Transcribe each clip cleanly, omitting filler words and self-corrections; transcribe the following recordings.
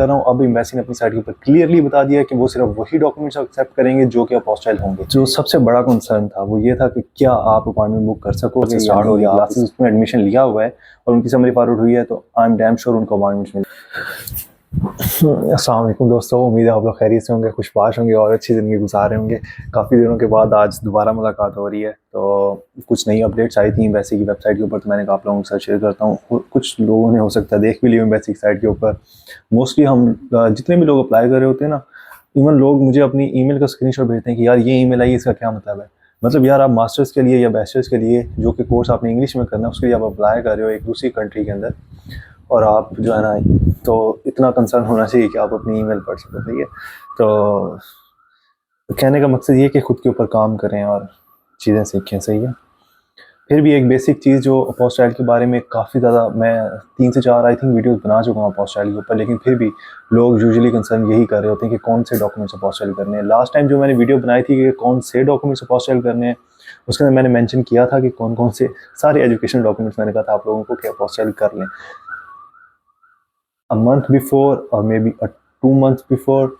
कर रहा हूँ। अब एम्बेसी ने अपनी साइट के ऊपर क्लियरली बता दिया कि वो सिर्फ वही डॉक्यूमेंट्स एक्सेप्ट करेंगे जो कि अपोस्टाइल होंगे। जो सबसे बड़ा कंसर्न था वो ये था कि क्या आप अपॉइंटमेंट बुक कर सकोगे, स्टार्ट हो रही क्लासेस, उसमें एडमिशन लिया हुआ है और उनकी समरी फॉरवर्ड हुई है तो आई एम डैम श्योर उनको अपॉइंटमेंट मिले। अस्सलाम वालेकुम दोस्तों, उम्मीद है आप लोग खैरियत से होंगे, खुशबाश होंगे और अच्छी ज़िंदगी गुजार रहे होंगे। काफ़ी दिनों के बाद आज दोबारा मुलाकात हो रही है तो कुछ नई अपडेट्स आई थी एम्बेसी की वेबसाइट के ऊपर, तो मैंने कहा आप लोगों के साथ शेयर करता हूँ। कुछ लोगों ने हो सकता है देख भी लिया एम्बेसी की साइट के ऊपर। मोस्टली हम जितने भी लोग अप्लाई कर रहे होते हैं ना, इवन लोग मुझे अपनी ईमेल का स्क्रीनशॉट भेजते हैं कि यार ये ईमेल आई, इसका क्या मतलब है। मतलब यार आप मास्टर्स के लिए या बैचलर्स के लिए जो कि कोर्स आपने इंग्लिश में करना है उसके लिए आप अप्लाई कर रहे हो एक दूसरी कंट्री के अंदर, और आप जो है ना, तो इतना कंसर्न होना चाहिए कि आप अपनी ईमेल पढ़ सको। सही है, तो कहने का मकसद ये है कि ख़ुद के ऊपर काम करें और चीज़ें सीखें। सही है, फिर भी एक बेसिक चीज़ जो अपोस्टाइल के बारे में काफ़ी ज़्यादा, मैं 3 से 4 आई थिंक वीडियोस बना चुका हूँ अपोस्टाइल के ऊपर, लेकिन फिर भी लोग यूजुअली कंसर्न यही कर रहे होते हैं कि कौन से डॉक्यूमेंट्स अपोस्टाइल करने हैं। लास्ट टाइम जो मैंने वीडियो बनाई थी कि कौन से डॉक्यूमेंट्स अपोस्टाइल करने हैं, उसके अंदर मैंने मेंशन किया था कि कौन कौन से सारे एजुकेशन डॉक्यूमेंट्स मैंने कहा था आप लोगों को कि अपोस्टाइल कर लें। अ मंथ बिफोर और मे बी 2 मंथ्स बिफोर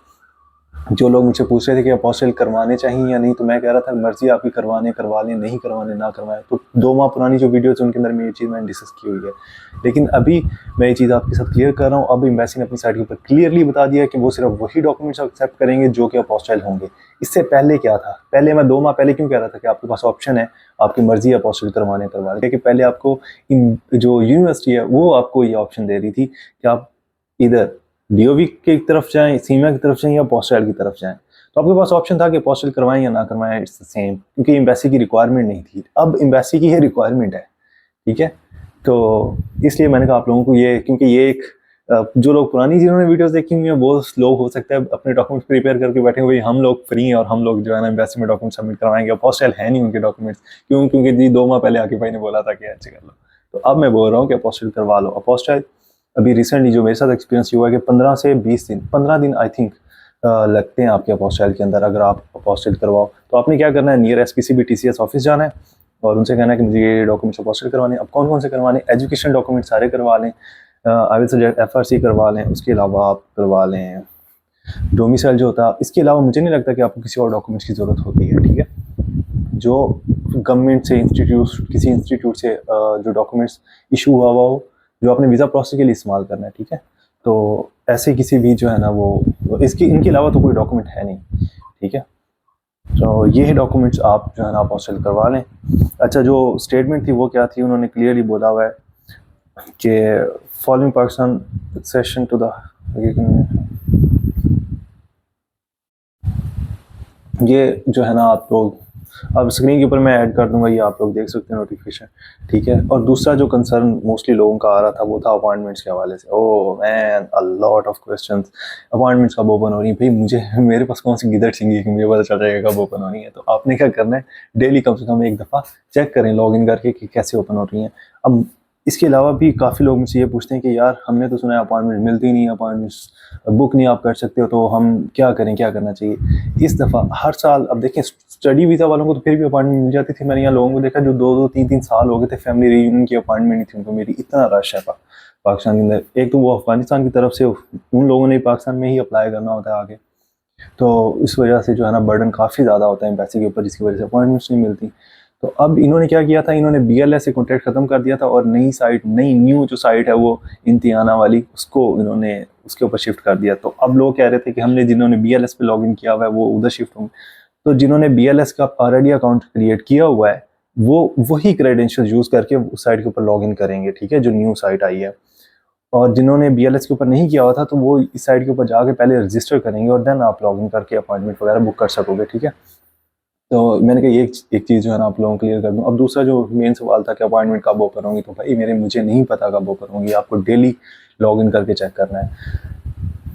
जो लोग मुझसे पूछ रहे थे कि अपोस्टाइल करवाने चाहिए या नहीं, तो मैं कह रहा था मर्जी आपकी, करवाने करवा लें, नहीं करवाने ना करवाएं। तो 2 माह पुरानी जो वीडियोस हैं उनके अंदर में ये चीज़ मैंने डिस्कस की हुई है, लेकिन अभी मैं ये चीज़ आपके साथ क्लियर कर रहा हूँ। अब एम्बेसी ने अपनी साइट के ऊपर क्लियरली बता दिया कि वो सिर्फ वही डॉक्यूमेंट्स एक्सेप्ट करेंगे जो कि अपोस्टाइल होंगे। इससे पहले क्या था, पहले मैं 2 माह पहले क्यों कह रहा था कि आपके पास ऑप्शन है, आपकी मर्जी अपोस्टाइल करवाने करवा लें, कि पहले आपको जो यूनिवर्सिटी है वो आपको ये ऑप्शन दे रही थी कि आप इधर डीओवी की तरफ जाएं, सीमा की तरफ जाएं या अपोस्टाइल की तरफ जाएं। तो आपके पास ऑप्शन था कि अपोस्टाइल करवाएं या ना करवाएं, इट्स द सेम, क्योंकि एम्बेसी की रिक्वायरमेंट नहीं थी। अब एम्बेसी की ये रिक्वायरमेंट है, ठीक है। तो इसलिए मैंने कहा आप लोगों को ये, क्योंकि ये एक जो लोग पुरानी जिन्होंने वीडियोस देखी हुई हैं वो लोग हो सकता है अपने डॉक्यूमेंट्स प्रिपेयर करके बैठे हुए, हम लोग फ्री हैं और हम लोग जो है ना एम्बेसी में डॉक्यूमेंट सबमिट करवाएंगे, अपोस्टाइल है नहीं उनके डॉक्यूमेंट्स। क्यों? क्योंकि जी 2 माह पहले आके भाई ने बोला था कि अच्छे कर लो। तो अब मैं बोल रहा हूँ कि अपोस्टाइल करवा लो। अपोस्टाइल अभी रिसेंटली जो मेरे साथ एक्सपीरियंस हुआ है कि 15 से 20 दिन, 15 दिन आई थिंक लगते हैं आपके अपोस्टाइल के अंदर। अगर आप अपोस्टाइल करवाओ तो आपने क्या करना है, नियर एसपीसीबी टीसीएस ऑफिस जाना है और उनसे कहना है कि मुझे ये डॉक्यूमेंट्स अपोस्टाइल करवाने। अब कौन कौन से करवाने? एजुकेशन डॉक्यूमेंट सारे करवा लें, आई विल सजेस्ट एफआरसी करवा लें, उसके अलावा आप करवा लें डोमिसाइल जो होता है। इसके अलावा मुझे नहीं लगता कि आपको किसी और डॉक्यूमेंट्स की ज़रूरत होती है, ठीक है। जो गवर्नमेंट से किसी इंस्टीट्यूट से जो डॉक्यूमेंट्स इशू हुआ हो, जो आपने वीज़ा प्रोसेस के लिए इस्तेमाल करना है, ठीक है। तो ऐसे किसी भी जो है ना वो इनके अलावा तो कोई डॉक्यूमेंट है नहीं, ठीक है। तो ये डॉक्यूमेंट्स आप जो है ना अपोस्टाइल करवा लें। अच्छा, जो स्टेटमेंट थी वो क्या थी, उन्होंने क्लियरली बोला हुआ है कि following Pakistan accession to the, ये जो है ना आप लोग अब स्क्रीन के ऊपर मैं ऐड कर दूंगा, ये आप लोग देख सकते हैं नोटिफिकेशन, ठीक है। और दूसरा जो कंसर्न मोस्टली लोगों का आ रहा था वो था अपॉइंटमेंट्स के हवाले से। Oh man, a lot of questions, appointments कब ओपन हो रही है भाई। मुझे मेरे पास कौन सी गिदड़ सिंगी कि मुझे पता चल जाएगा कब ओपन हो रही है। तो आपने क्या करना है, डेली कम से कम एक दफ़ा चेक करें लॉग इन करके कि कैसे ओपन हो रही हैं। अब इसके अलावा भी काफ़ी लोग मुझसे ये पूछते हैं कि यार हमने तो सुना है अपॉइंटमेंट मिलती नहीं, अपॉइंटमेंट्स बुक नहीं आप कर सकते हो, तो हम क्या करें, क्या करना चाहिए। इस दफ़ा हर साल, अब देखें स्टडी वीज़ा वालों को तो फिर भी अपॉइंटमेंट मिल जाती थी। मैंने यहाँ लोगों को देखा जो 2-2, 3-3 साल हो गए थे फैमिली रीयूनियन की अपॉइंटमेंट नहीं थी उनको मेरी। इतना रश है पाकिस्तान के अंदर। एक तो वो अफगानिस्तान की तरफ से उन लोगों ने पाकिस्तान में ही अप्लाई करना होता है आगे, तो इस वजह से जो है ना बर्डन काफ़ी ज़्यादा होता है एम्बेसी के ऊपर, जिसकी वजह से अपॉइंटमेंट्स नहीं मिलती। तो अब इन्होंने क्या किया था, इन्होंने बीएलएस से कॉन्ट्रैक्ट ख़त्म कर दिया था और नई न्यू जो साइट है वो इंतियाना वाली, उसको इन्होंने उसके ऊपर शिफ्ट कर दिया। तो अब लोग कह रहे थे कि हमने जिन्होंने बीएलएस पे लॉगिन किया हुआ है वो उधर शिफ्ट होंगे। तो जिन्होंने बीएलएस का ऑलरेडी अकाउंट क्रिएट किया हुआ है वो वही क्रेडेंशियल यूज़ करके उस साइट के ऊपर लॉगिन करेंगे, ठीक है, जो न्यू साइट आई है। और जिन्होंने बीएलएस के ऊपर नहीं किया हुआ था तो वो इस साइट के ऊपर जाके पहले रजिस्टर करेंगे और देन आप लॉगिन करके अपॉइंटमेंट वगैरह बुक कर सकोगे, ठीक है। तो मैंने कहा एक चीज़ जो है ना आप लोगों को क्लियर कर दूं। अब दूसरा जो मेन सवाल था कि अपॉइंटमेंट कब ओपन होंगी, तो भाई मुझे नहीं पता कब ओपन होंगी, आपको डेली लॉगिन करके चेक करना है।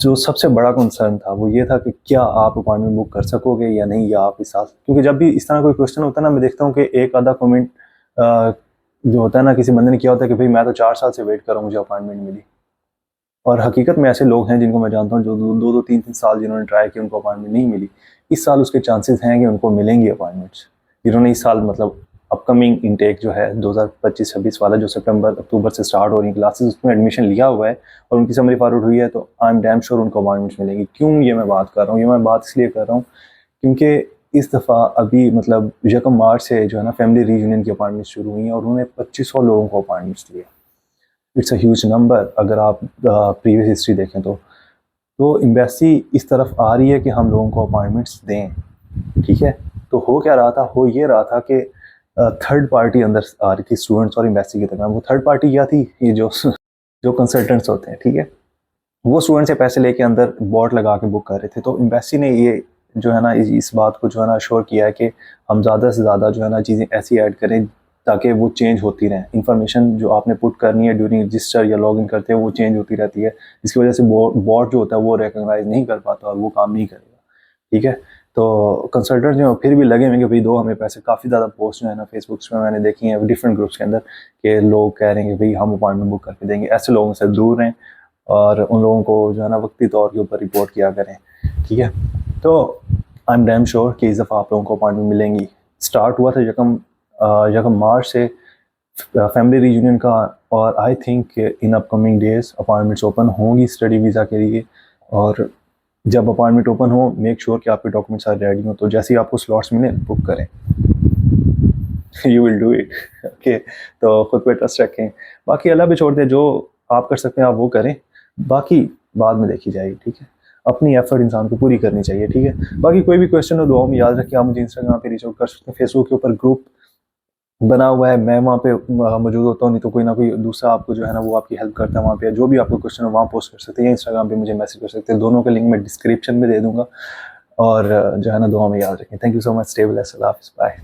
जो सबसे बड़ा कंसर्न था वो ये था कि क्या आप अपॉइंटमेंट बुक कर सकोगे या नहीं, या आप इस साल, क्योंकि जब भी इस तरह कोई क्वेश्चन होता है ना, मैं देखता हूँ कि एक आधा कमेंट जो होता है ना, किसी बंदे ने किया होता है कि भाई मैं तो 4 साल से वेट कर रहा हूँ, मुझे अपॉइंटमेंट मिली। और हकीकत में ऐसे लोग हैं जिनको मैं जानता हूँ जो 2-2, 3-3 साल जिन्होंने ट्राई किया उनको अपॉइंटमेंट नहीं मिली। इस साल उसके चांसेस हैं कि उनको मिलेंगी अपॉइंटमेंट्स, जिन्होंने इस साल मतलब अपकमिंग इनटेक जो है 2025-26 वाला, जो सितंबर अक्टूबर से स्टार्ट हो रही क्लासेस, उसमें एडमिशन लिया हुआ है और उनकी समरी फॉरवर्ड हुई है, तो आई एम डैम श्योर उनको अपॉइंटमेंट्स मिलेंगी। क्यों ये मैं बात कर रहा हूँ? ये मैं बात इसलिए कर रहा हूँ क्योंकि इस दफ़ा अभी मतलब 1 मार्च से जो है ना फैमिली रीयूनियन की अपॉइंटमेंट शुरू हुई हैं और उन्होंने 2500 लोगों को अपॉइंटमेंट्स दिए। इट्स अ ह्यूज नंबर अगर आप प्रीवियस हिस्ट्री देखें तो एम्बेसी इस तरफ आ रही है कि हम लोगों को अपॉइंटमेंट्स दें, ठीक है। तो हो क्या रहा था? हो ये रहा था कि थर्ड पार्टी अंदर आ रही थी स्टूडेंट्स और एम्बेसी की तरफ। वो थर्ड पार्टी क्या थी? ये जो कंसल्टेंट्स होते हैं, ठीक है, वो स्टूडेंट से पैसे लेके अंदर बॉट लगा के बुक कर रहे थे। तो एम्बेसी ने ये जो है ना इस बात को जो है ना श्योर किया है कि हम ज़्यादा से ज़्यादा जो है ना चीज़ें ऐसी ऐड करें ताकि वो चेंज होती रहें। इन्फॉर्मेशन जो आपने पुट करनी है ड्यूरिंग रजिस्टर या लॉगिन करते हैं वो चेंज होती रहती है, जिसकी वजह से बॉट जो होता है वो रिकॉग्नाइज नहीं कर पाता और वो काम नहीं करेगा, ठीक है। तो कंसल्टेंट जो फिर भी लगे हुए कि भाई दो हमें पैसे। काफ़ी ज़्यादा पोस्ट जो है ना फेसबुक में मैंने देखी हैं डिफरेंट ग्रुप्स के अंदर कि लोग कह रहे हैं कि भाई हम अपॉइंटमेंट बुक करके देंगे। ऐसे लोगों से दूर रहें और उन लोगों को जो है ना वक्ती तौर के ऊपर रिपोर्ट किया करें, ठीक है। तो आई एम डैम श्योर कि इस दफ़ा आप लोगों को अपॉइंटमेंट मिलेंगी। स्टार्ट हुआ था यकम मार्च से फैमिली रीयूनियन का, और I think in upcoming days appointments open होंगी स्टडी वीज़ा के लिए। और जब अपॉइंटमेंट ओपन हो मेक श्योर कि आपके डॉक्यूमेंट्स सारे रेडी हो, तो जैसे ही आपको स्लॉट्स मिले बुक करें। You will do it, okay. तो खुद पे ट्रस्ट रखें, बाकी अल्लाह पे छोड़ दें। जो आप कर सकते हैं आप वो करें, बाकी बाद में देखी जाएगी, ठीक है। अपनी एफर्ट इंसान को पूरी करनी चाहिए, ठीक है। बाकी कोई भी क्वेश्चन हो दुआओं में याद रखिए, आप मुझे इंस्टाग्राम पे रीच आउट कर सकते हैं। फेसबुक के ऊपर ग्रुप बना हुआ है, मैं वहाँ पे मौजूद होता हूँ, नहीं तो कोई ना कोई दूसरा आपको जो है ना वो आपकी हेल्प करता है वहाँ पे। जो भी आपको क्वेश्चन हो वहाँ पोस्ट कर सकते हैं या इंस्टाग्राम पे मुझे मैसेज कर सकते हैं। दोनों के लिंक मैं डिस्क्रिप्शन में दे दूँगा। और जो है ना दुआ में याद रखें। Thank you so much. Stay blessed. अल्लाह हाफ़िज़। बाय।